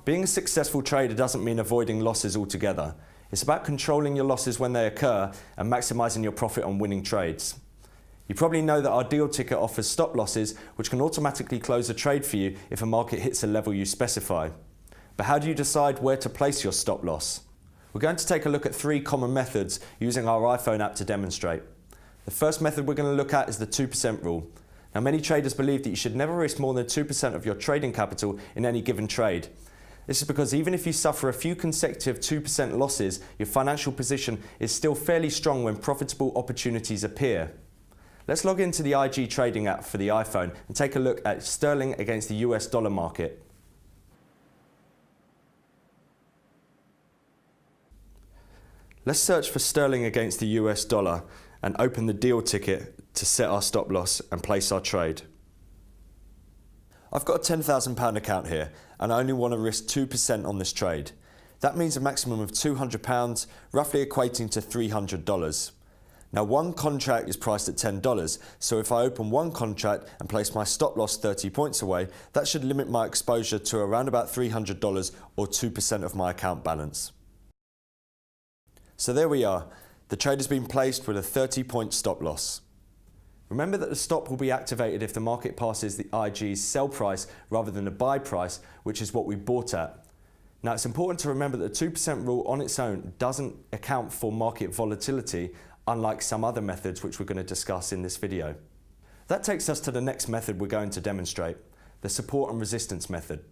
Being a successful trader doesn't mean avoiding losses altogether. It's about controlling your losses when they occur and maximising your profit on winning trades. You probably know that our deal ticket offers stop losses which can automatically close a trade for you if a market hits a level you specify. But how do you decide where to place your stop loss? We're going to take a look at 3 common methods using our iPhone app to demonstrate. The first method we're going to look at is the 2% rule. Now, many traders believe that you should never risk more than 2% of your trading capital in any given trade. This is because even if you suffer a few consecutive 2% losses, your financial position is still fairly strong when profitable opportunities appear. Let's log into the IG trading app for the iPhone and take a look at sterling against the US dollar market. Let's search for sterling against the US dollar and open the deal ticket to set our stop loss and place our trade. I've got a £10,000 account here and I only want to risk 2% on this trade. That means a maximum of £200, roughly equating to $300. Now, one contract is priced at $10, so if I open one contract and place my stop loss 30 points away, that should limit my exposure to around about $300 or 2% of my account balance. So there we are. The trade has been placed with a 30-point stop loss. Remember that the stop will be activated if the market passes the IG's sell price rather than the buy price, which is what we bought at. Now, it's important to remember that the 2% rule on its own doesn't account for market volatility, unlike some other methods which we're going to discuss in this video. That takes us to the next method we're going to demonstrate, the support and resistance method.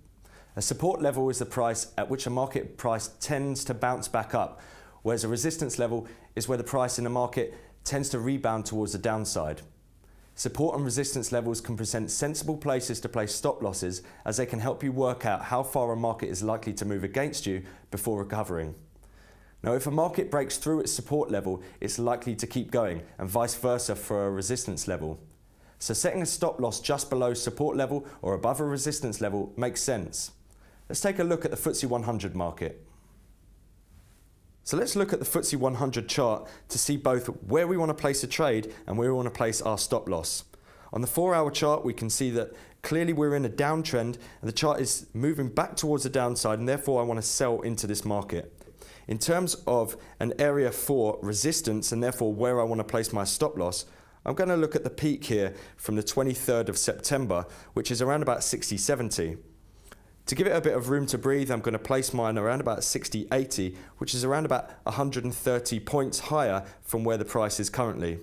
A support level is the price at which a market price tends to bounce back up, whereas a resistance level is where the price in the market tends to rebound towards the downside. Support and resistance levels can present sensible places to place stop losses, as they can help you work out how far a market is likely to move against you before recovering. Now, if a market breaks through its support level, it's likely to keep going, and vice versa for a resistance level. So setting a stop loss just below support level or above a resistance level makes sense. Let's take a look at the FTSE 100 market. So let's look at the FTSE 100 chart to see both where we want to place a trade and where we want to place our stop loss. On the 4-hour chart, we can see that clearly we're in a downtrend and the chart is moving back towards the downside, and therefore I want to sell into this market. In terms of an area for resistance and therefore where I want to place my stop loss, I'm going to look at the peak here from the 23rd of September, which is around about 60.70. To give it a bit of room to breathe, I'm going to place mine around about 60.80, which is around about 130 points higher from where the price is currently.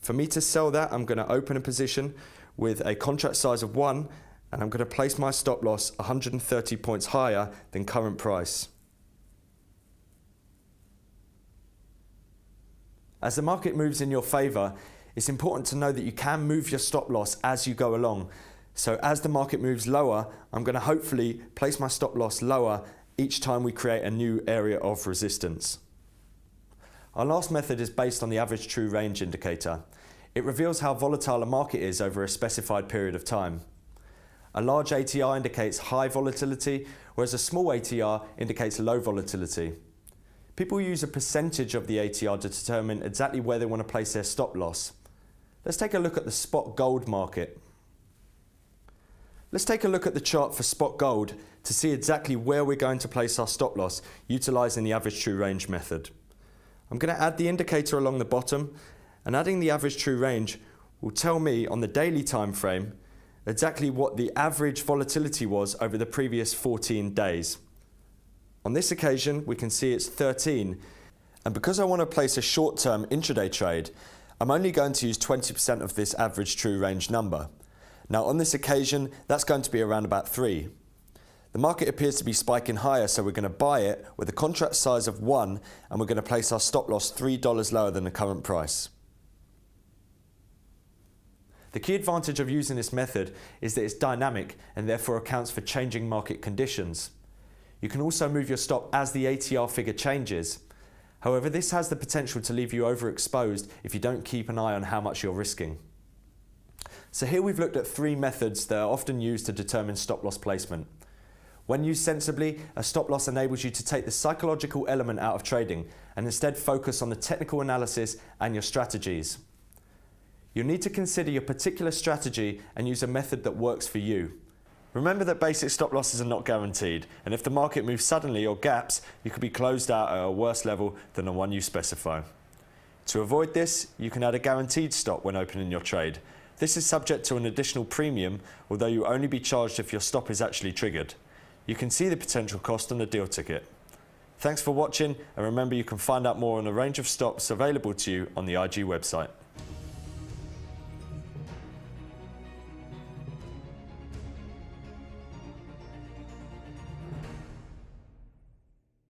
For me to sell that, I'm going to open a position with a contract size of 1, and I'm going to place my stop loss 130 points higher than current price. As the market moves in your favour, it's important to know that you can move your stop loss as you go along. So as the market moves lower, I'm going to hopefully place my stop loss lower each time we create a new area of resistance. Our last method is based on the average true range indicator. It reveals how volatile a market is over a specified period of time. A large ATR indicates high volatility, whereas a small ATR indicates low volatility. People use a percentage of the ATR to determine exactly where they want to place their stop loss. Let's take a look at the spot gold market. Let's take a look at the chart for spot gold to see exactly where we're going to place our stop loss utilising the average true range method. I'm going to add the indicator along the bottom, and adding the average true range will tell me on the daily time frame exactly what the average volatility was over the previous 14 days. On this occasion, we can see it's 13, and because I want to place a short-term intraday trade, I'm only going to use 20% of this average true range number. Now, on this occasion, that's going to be around about 3. The market appears to be spiking higher, so we're going to buy it with a contract size of 1, and we're going to place our stop loss $3 lower than the current price. The key advantage of using this method is that it's dynamic and therefore accounts for changing market conditions. You can also move your stop as the ATR figure changes. However, this has the potential to leave you overexposed if you don't keep an eye on how much you're risking. So here we've looked at 3 methods that are often used to determine stop loss placement. When used sensibly, a stop loss enables you to take the psychological element out of trading and instead focus on the technical analysis and your strategies. You'll need to consider your particular strategy and use a method that works for you. Remember that basic stop losses are not guaranteed, and if the market moves suddenly or gaps, you could be closed out at a worse level than the one you specify. To avoid this, you can add a guaranteed stop when opening your trade. This is subject to an additional premium, although you will only be charged if your stop is actually triggered. You can see the potential cost on the deal ticket. Thanks for watching, and remember you can find out more on a range of stops available to you on the IG website.